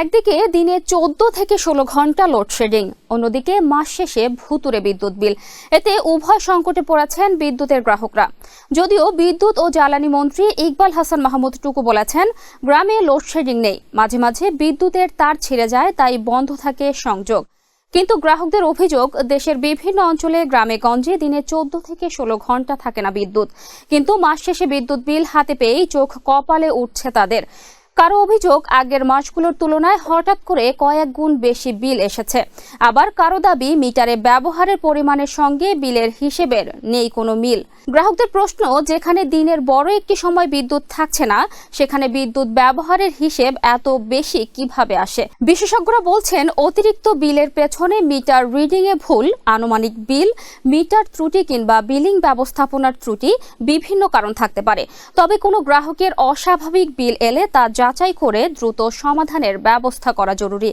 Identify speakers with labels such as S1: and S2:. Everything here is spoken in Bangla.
S1: একদিকে দিনে 14 থেকে 16 ঘন্টা লোডশেডিং, অন্যদিকে মাস শেষে ভুতুড়ে বিদ্যুৎ বিল। এতে উভয় সংকটে পড়েছেন বিদ্যুতের গ্রাহকরা। যদিও বিদ্যুৎ ও জ্বালানি মন্ত্রী ইকবাল হাসান মাহমুদ টুকু বলেছেন, গ্রামে লোডশেডিং নেই, মাঝে মাঝে বিদ্যুতের তার ছিঁড়ে যায়, তাই বন্ধ থাকে সংযোগ। কিন্তু গ্রাহকদের অভিযোগ, দেশের বিভিন্ন অঞ্চলে গ্রামে গঞ্জে দিনে 14 থেকে 16 ঘন্টা থাকে না বিদ্যুৎ, কিন্তু মাস শেষে বিদ্যুৎ বিল হাতে পেয়েই চোখ কপালে উঠছে তাদের। কারো অভিযোগ, আগের মাসগুলোর তুলনায় হঠাৎ করে কয়েক গুণ বেশি বিল এসেছে। আবার কারো দাবি, মিটারে ব্যবহারের পরিমাণের সঙ্গে বিলের হিসেবের নেই কোনো মিল। গ্রাহকদের প্রশ্ন, যেখানে দিনের বড় একটি সময় বিদ্যুৎ থাকছে না, সেখানে বিদ্যুৎ ব্যবহারের হিসেব এত বেশি কিভাবে আসে? বিশেষজ্ঞরা বলছেন, অতিরিক্ত বিলের পেছনে মিটার রিডিংয়ে ভুল, আনুমানিক বিল, মিটার ত্রুটি কিংবা বিলিং ব্যবস্থাপনার ত্রুটি, বিভিন্ন কারণ থাকতে পারে। তবে কোনো গ্রাহকের অস্বাভাবিক বিল এলে তা যাচাই করে দ্রুত সমাধানের ব্যবস্থা করা জরুরি।